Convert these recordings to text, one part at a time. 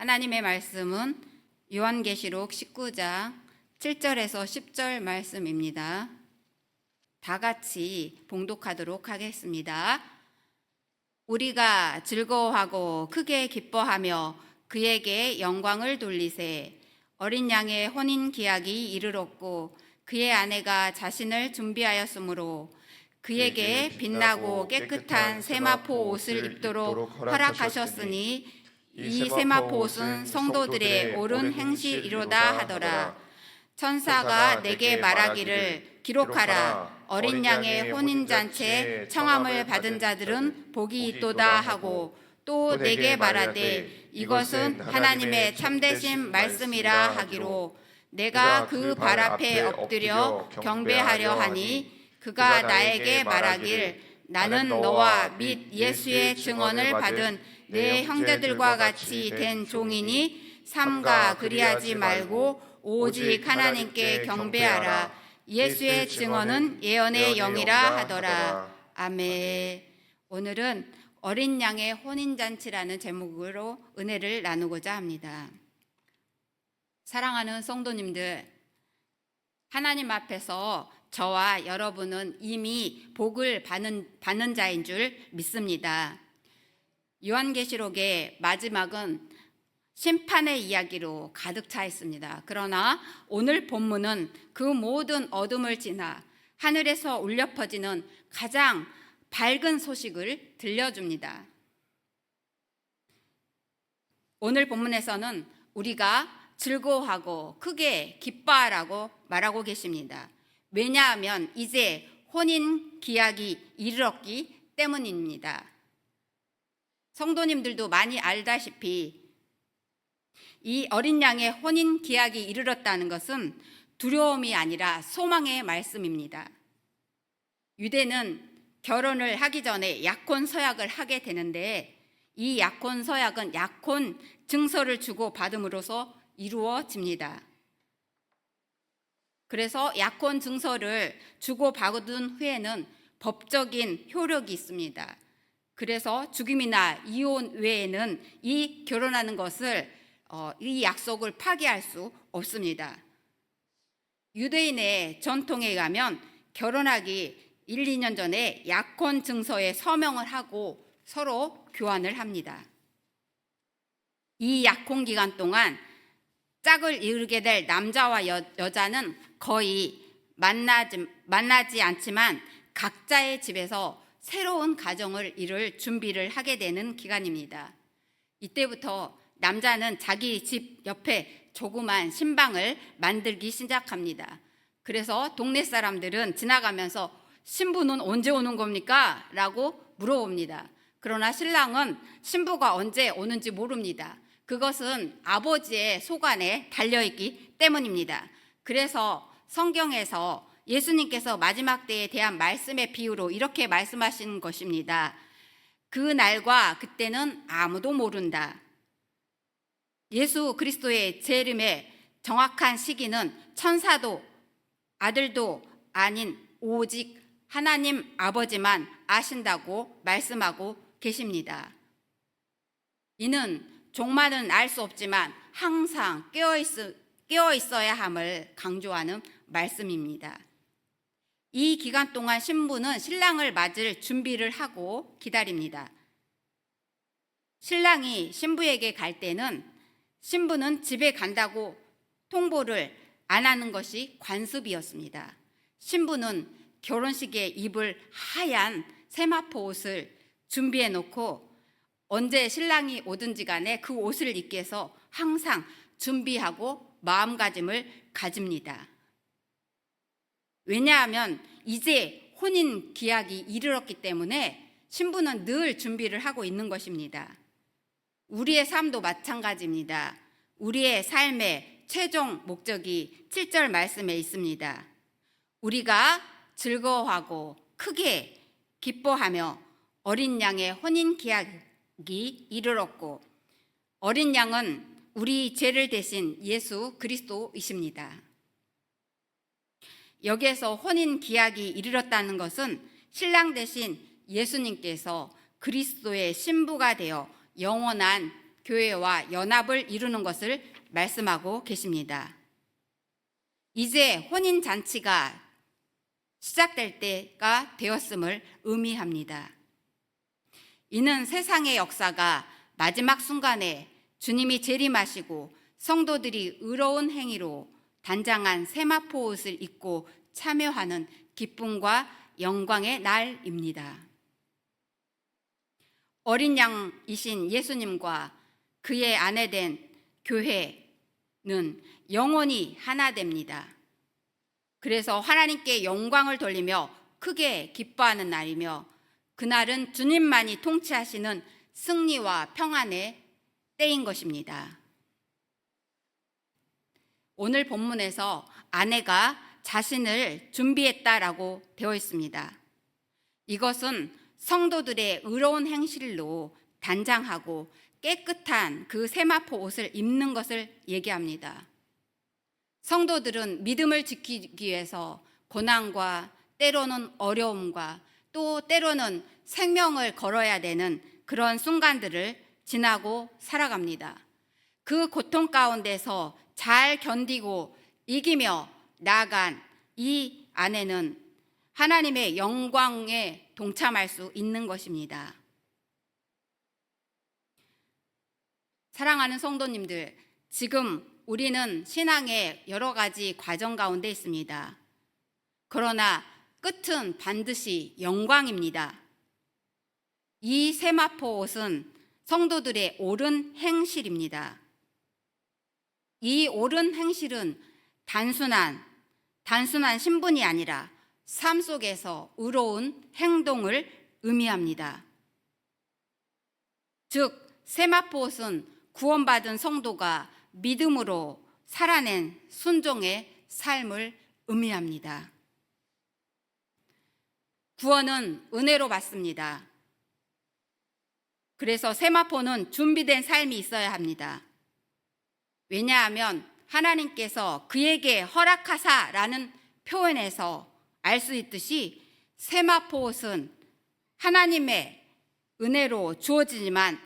하나님의 말씀은 요한계시록 19장 7절에서 10절 말씀입니다. 다 같이 봉독하도록 하겠습니다. 우리가 즐거워하고 크게 기뻐하며 그에게 영광을 돌리세. 어린 양의 혼인 기약이 이르렀고 그의 아내가 자신을 준비하였으므로 그에게 빛나고 깨끗한 세마포 옷을 입도록 허락하셨으니 이 세마포 옷은 성도들의 옳은 행실이로다 하더라. 천사가 내게 말하기를 기록하라. 어린 양의 혼인잔치에 청함을 받은 자들은 복이 있도다 하고 또 내게 말하되 이것은 하나님의 참되신 말씀이라 하기로 내가 그 발 앞에 엎드려 경배하려 하니 그가 나에게 말하길 나는 너와 및 예수의 증언을 받은 내 형제들과 같이 된 종이니 삼가 그리하지 말고 오직 하나님께 경배하라. 예수의 증언은 예언의 영이라 하더라. 아멘. 오늘은 어린 양의 혼인잔치라는 제목으로 은혜를 나누고자 합니다. 사랑하는 성도님들, 하나님 앞에서 저와 여러분은 이미 복을 받는 자인 줄 믿습니다. 요한계시록의 마지막은 심판의 이야기로 가득 차 있습니다. 그러나 오늘 본문은 그 모든 어둠을 지나 하늘에서 울려 퍼지는 가장 밝은 소식을 들려줍니다. 오늘 본문에서는 우리가 즐거워하고 크게 기뻐하라고 말하고 계십니다. 왜냐하면 이제 혼인 기약이 이르렀기 때문입니다. 성도님들도 많이 알다시피 이 어린 양의 혼인 기약이 이르렀다는 것은 두려움이 아니라 소망의 말씀입니다. 유대는 결혼을 하기 전에 약혼 서약을 하게 되는데 이 약혼 서약은 약혼 증서를 주고 받음으로써 이루어집니다. 그래서 약혼 증서를 주고 받은 후에는 법적인 효력이 있습니다. 그래서 죽임이나 이혼 외에는 이 결혼하는 것을 이 약속을 파기할 수 없습니다. 유대인의 전통에 의하면 결혼하기 1, 2년 전에 약혼 증서에 서명을 하고 서로 교환을 합니다. 이 약혼 기간 동안 짝을 이루게 될 남자와 여자는 거의 만나지 않지만 각자의 집에서 새로운 가정을 이룰 준비를 하게 되는 기간입니다. 이때부터 남자는 자기 집 옆에 조그만 신방을 만들기 시작합니다. 그래서 동네 사람들은 지나가면서 신부는 언제 오는 겁니까? 라고 물어봅니다. 그러나 신랑은 신부가 언제 오는지 모릅니다. 그것은 아버지의 소관에 달려있기 때문입니다. 그래서 성경에서 예수님께서 마지막 때에 대한 말씀의 비유로 이렇게 말씀하시는 것입니다. 그 날과 그때는 아무도 모른다. 예수 그리스도의 재림의 정확한 시기는 천사도 아들도 아닌 오직 하나님 아버지만 아신다고 말씀하고 계십니다. 이는 종말은 알 수 없지만 항상 깨어 있어야 함을 강조하는 말씀입니다. 이 기간 동안 신부는 신랑을 맞을 준비를 하고 기다립니다. 신랑이 신부에게 갈 때는 신부는 집에 간다고 통보를 안 하는 것이 관습이었습니다. 신부는 결혼식에 입을 하얀 세마포 옷을 준비해 놓고 언제 신랑이 오든지 간에 그 옷을 입기 위해서 항상 준비하고 마음가짐을 가집니다. 왜냐하면 이제 혼인 기약이 이르렀기 때문에 신부는 늘 준비를 하고 있는 것입니다. 우리의 삶도 마찬가지입니다. 우리의 삶의 최종 목적이 7절 말씀에 있습니다. 우리가 즐거워하고 크게 기뻐하며 어린 양의 혼인 기약이 이르렀고 어린 양은 우리 죄를 대신 예수 그리스도이십니다. 여기에서 혼인 기약이 이르렀다는 것은 신랑 대신 예수님께서 그리스도의 신부가 되어 영원한 교회와 연합을 이루는 것을 말씀하고 계십니다. 이제 혼인 잔치가 시작될 때가 되었음을 의미합니다. 이는 세상의 역사가 마지막 순간에 주님이 재림하시고 성도들이 의로운 행위로 단장한 세마포 옷을 입고 참여하는 기쁨과 영광의 날입니다. 어린 양이신 예수님과 그의 아내 된 교회는 영원히 하나 됩니다. 그래서 하나님께 영광을 돌리며 크게 기뻐하는 날이며, 그날은 주님만이 통치하시는 승리와 평안의 때인 것입니다. 오늘 본문에서 아내가 자신을 준비했다라고 되어 있습니다. 이것은 성도들의 의로운 행실로 단장하고 깨끗한 그 세마포 옷을 입는 것을 얘기합니다. 성도들은 믿음을 지키기 위해서 고난과 때로는 어려움과 또 때로는 생명을 걸어야 되는 그런 순간들을 지나고 살아갑니다. 그 고통 가운데서 잘 견디고 이기며 나아간 이 아내는 하나님의 영광에 동참할 수 있는 것입니다. 사랑하는 성도님들, 지금 우리는 신앙의 여러 가지 과정 가운데 있습니다. 그러나 끝은 반드시 영광입니다. 이 세마포 옷은 성도들의 옳은 행실입니다. 이 옳은 행실은 단순한 신분이 아니라 삶 속에서 의로운 행동을 의미합니다. 즉, 세마포 옷은 구원받은 성도가 믿음으로 살아낸 순종의 삶을 의미합니다. 구원은 은혜로 받습니다. 그래서 세마포는 준비된 삶이 있어야 합니다. 왜냐하면 하나님께서 그에게 허락하사라는 표현에서 알 수 있듯이 세마포 옷은 하나님의 은혜로 주어지지만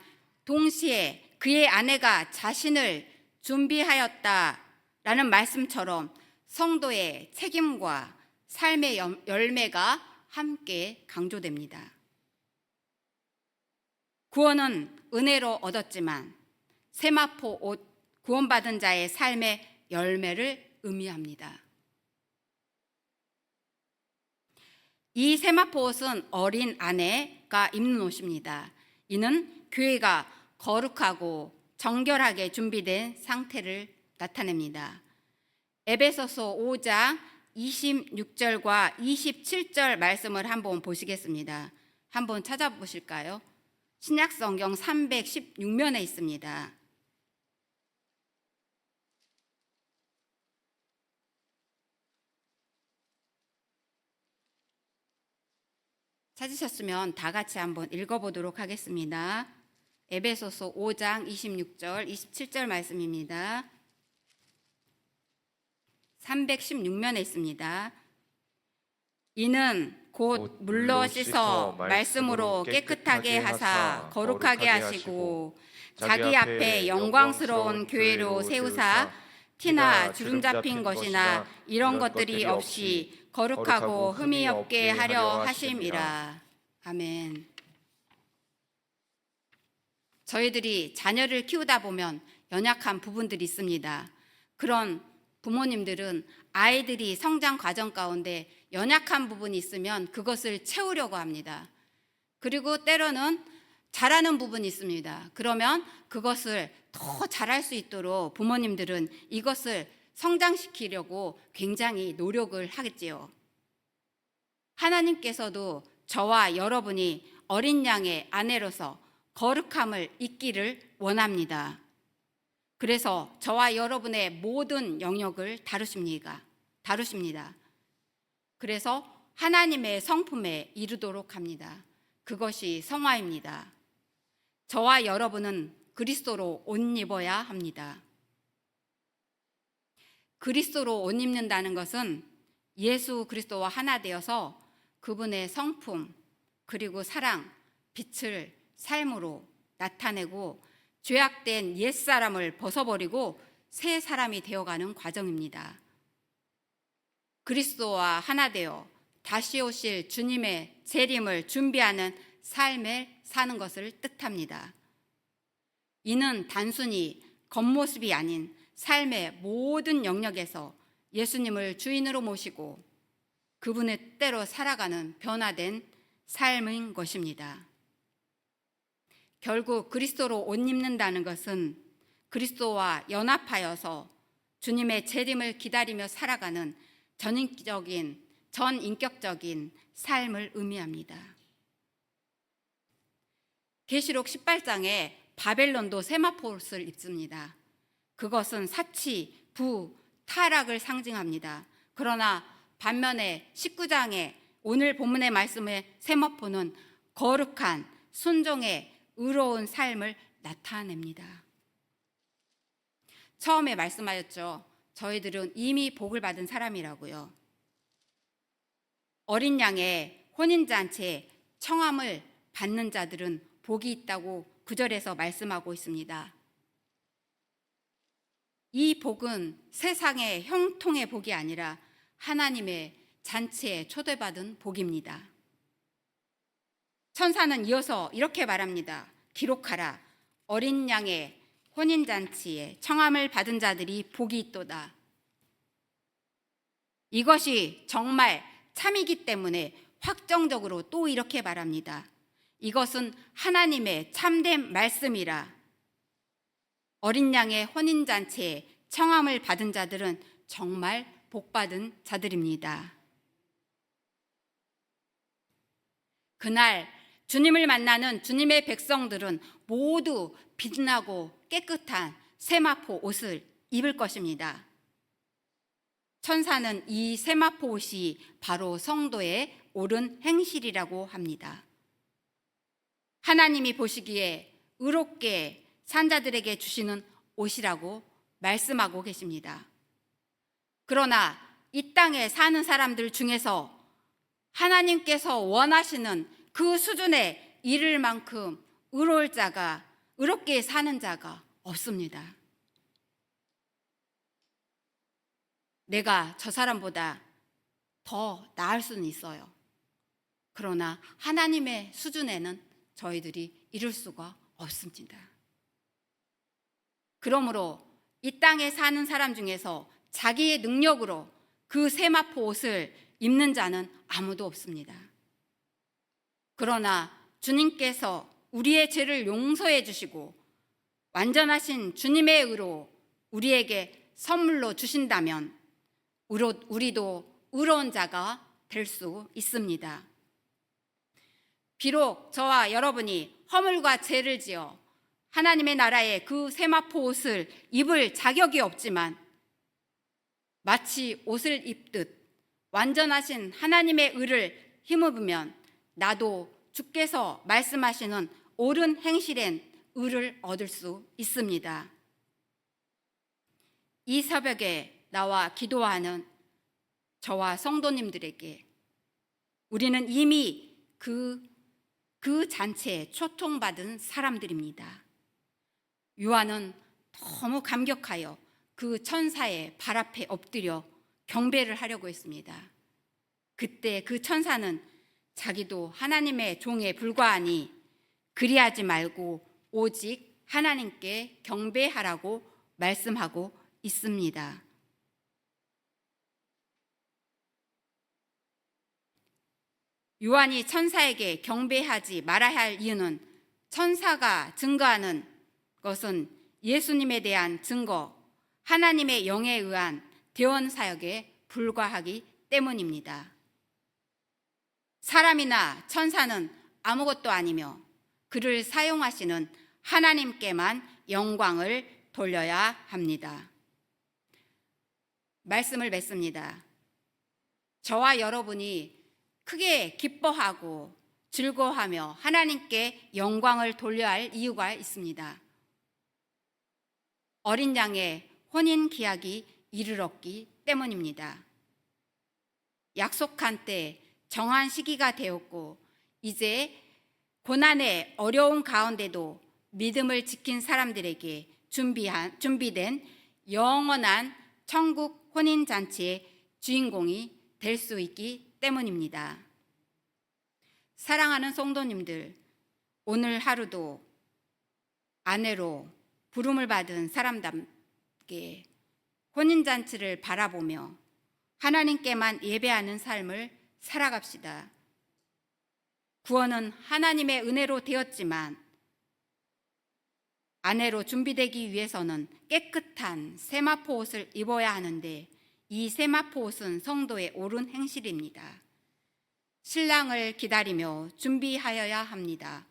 동시에 그의 아내가 자신을 준비하였다라는 말씀처럼 성도의 책임과 삶의 열매가 함께 강조됩니다. 구원은 은혜로 얻었지만 세마포 옷, 구원받은 자의 삶의 열매를 의미합니다. 이 세마포 옷은 어린 아내가 입는 옷입니다. 이는 교회가 거룩하고 정결하게 준비된 상태를 나타냅니다. 에베소서 5장 26절과 27절 말씀을 한번 보시겠습니다. 한번 찾아보실까요? 신약성경 316면에 있습니다. 찾으셨으면 다 같이 한번 읽어보도록 하겠습니다. 에베소서 5장 26절, 27절 말씀입니다. 316면에 있습니다. 이는 곧 물로 씻어 말씀으로 깨끗하게 하사 거룩하게 하시고 자기 앞에 영광스러운 교회로 세우사 티나 주름 잡힌 것이나 이런 것들이 없이 거룩하고 흠이 없게 하려 하심이라. 아멘. 저희들이 자녀를 키우다 보면 연약한 부분들이 있습니다. 그런 부모님들은 아이들이 성장 과정 가운데 연약한 부분이 있으면 그것을 채우려고 합니다. 그리고 때로는 잘하는 부분이 있습니다. 그러면 그것을 더 잘할 수 있도록 부모님들은 이것을 성장시키려고 굉장히 노력을 하겠지요. 하나님께서도 저와 여러분이 어린 양의 아내로서 거룩함을 잇기를 원합니다. 그래서 저와 여러분의 모든 영역을 다루십니다. 그래서 하나님의 성품에 이르도록 합니다. 그것이 성화입니다. 저와 여러분은 그리스도로 옷 입어야 합니다. 그리스도로 옷 입는다는 것은 예수 그리스도와 하나 되어서 그분의 성품 그리고 사랑, 빛을 삶으로 나타내고 죄악된 옛사람을 벗어버리고 새 사람이 되어가는 과정입니다. 그리스도와 하나 되어 다시 오실 주님의 재림을 준비하는 삶을 사는 것을 뜻합니다. 이는 단순히 겉모습이 아닌 삶의 모든 영역에서 예수님을 주인으로 모시고 그분의 뜻대로 살아가는 변화된 삶인 것입니다. 결국 그리스도로 옷 입는다는 것은 그리스도와 연합하여서 주님의 재림을 기다리며 살아가는 전인격적인 삶을 의미합니다. 계시록 18장에 바벨론도 세마포옷을 입습니다. 그것은 사치, 부, 타락을 상징합니다. 그러나 반면에 19장에 오늘 본문의 말씀의 세마포는 거룩한 순종의 의로운 삶을 나타냅니다. 처음에 말씀하였죠. 저희들은 이미 복을 받은 사람이라고요. 어린 양의 혼인잔치에 청함을 받는 자들은 복이 있다고 9절에서 말씀하고 있습니다. 이 복은 세상의 형통의 복이 아니라 하나님의 잔치에 초대받은 복입니다. 천사는 이어서 이렇게 말합니다. 기록하라. 어린 양의 혼인잔치에 청함을 받은 자들이 복이 있도다. 이것이 정말 참이기 때문에 확정적으로 또 이렇게 말합니다. 이것은 하나님의 참된 말씀이라. 어린 양의 혼인잔치에 청함을 받은 자들은 정말 복받은 자들입니다. 그날 주님을 만나는 주님의 백성들은 모두 빛나고 깨끗한 세마포 옷을 입을 것입니다. 천사는 이 세마포 옷이 바로 성도의 옳은 행실이라고 합니다. 하나님이 보시기에 의롭게 산 자들에게 주시는 옷이라고 말씀하고 계십니다. 그러나 이 땅에 사는 사람들 중에서 하나님께서 원하시는 그 수준에 이를 만큼 의롭게 사는 자가 없습니다. 내가 저 사람보다 더 나을 수는 있어요. 그러나 하나님의 수준에는 저희들이 이룰 수가 없습니다. 그러므로 이 땅에 사는 사람 중에서 자기의 능력으로 그 세마포 옷을 입는 자는 아무도 없습니다. 그러나 주님께서 우리의 죄를 용서해 주시고 완전하신 주님의 의로 우리에게 선물로 주신다면 우리도 의로운 자가 될 수 있습니다. 비록 저와 여러분이 허물과 죄를 지어 하나님의 나라의 그 세마포 옷을 입을 자격이 없지만 마치 옷을 입듯 완전하신 하나님의 의를 힘입으면 나도 주께서 말씀하시는 옳은 행실엔 의를 얻을 수 있습니다. 이 새벽에 나와 기도하는 저와 성도님들에게 우리는 이미 그 잔치에 초청받은 사람들입니다. 요한은 너무 감격하여 그 천사의 발 앞에 엎드려 경배를 하려고 했습니다. 그때 그 천사는 자기도 하나님의 종에 불과하니 그리하지 말고 오직 하나님께 경배하라고 말씀하고 있습니다. 요한이 천사에게 경배하지 말아야 할 이유는 천사가 증거하는 것은 예수님에 대한 증거, 하나님의 영에 의한 대원 사역에 불과하기 때문입니다. 사람이나 천사는 아무것도 아니며 그를 사용하시는 하나님께만 영광을 돌려야 합니다. 말씀을 맺습니다. 저와 여러분이 크게 기뻐하고 즐거워하며 하나님께 영광을 돌려야 할 이유가 있습니다. 어린 양의 혼인 기약이 이르렀기 때문입니다. 약속한 때 정한 시기가 되었고 이제 고난의 어려운 가운데도 믿음을 지킨 사람들에게 준비된 영원한 천국 혼인잔치의 주인공이 될 수 있기 때문입니다. 사랑하는 성도님들, 오늘 하루도 아내로 부름을 받은 사람답게 혼인잔치를 바라보며 하나님께만 예배하는 삶을 살아갑시다. 구원은 하나님의 은혜로 되었지만 아내로 준비되기 위해서는 깨끗한 세마포 옷을 입어야 하는데 이 세마포 옷은 성도의 옳은 행실입니다. 신랑을 기다리며 준비하여야 합니다.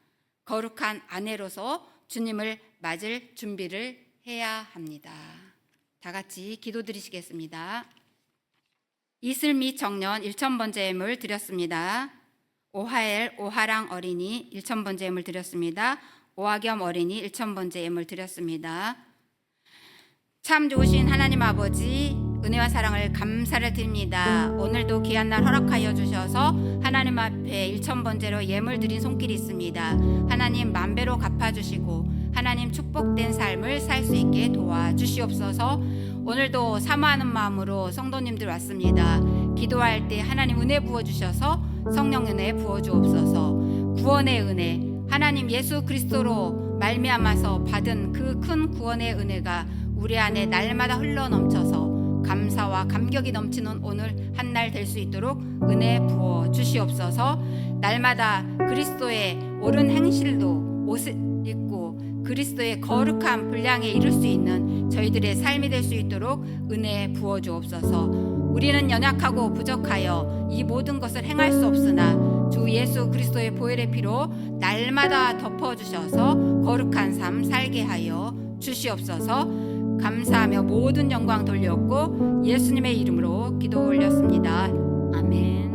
거룩한 아내로서 주님을 맞을 준비를 해야 합니다. 다 같이 기도드리시겠습니다. 이슬미 청년 1000번째 예물 드렸습니다. 오하엘 오하랑 어린이 1000번째 예물 드렸습니다. 오하겸 어린이 1000번째 예물 드렸습니다. 참 좋으신 하나님 아버지, 은혜와 사랑을 감사를 드립니다. 오늘도 귀한 날 허락하여 주셔서 하나님 앞에 1000번째로 예물 드린 손길이 있습니다. 하나님 만배로 갚아주시고 하나님 축복된 삶을 살 수 있게 도와주시옵소서. 오늘도 사모하는 마음으로 성도님들 왔습니다. 기도할 때 하나님 은혜 부어주셔서 성령 은혜 부어주옵소서. 구원의 은혜, 하나님 예수 그리스도로 말미암아서 받은 그 큰 구원의 은혜가 우리 안에 날마다 흘러넘쳐서 감사와 감격이 넘치는 오늘 한 날 될 수 있도록 은혜 부어 주시옵소서. 날마다 그리스도의 옳은 행실로 옷을 입고 그리스도의 거룩한 분량에 이를 수 있는 저희들의 삶이 될 수 있도록 은혜 부어 주옵소서. 우리는 연약하고 부족하여 이 모든 것을 행할 수 없으나 주 예수 그리스도의 보혈의 피로 날마다 덮어주셔서 거룩한 삶 살게 하여 주시옵소서. 감사하며 모든 영광 돌렸고 예수님의 이름으로 기도 올렸습니다. 아멘.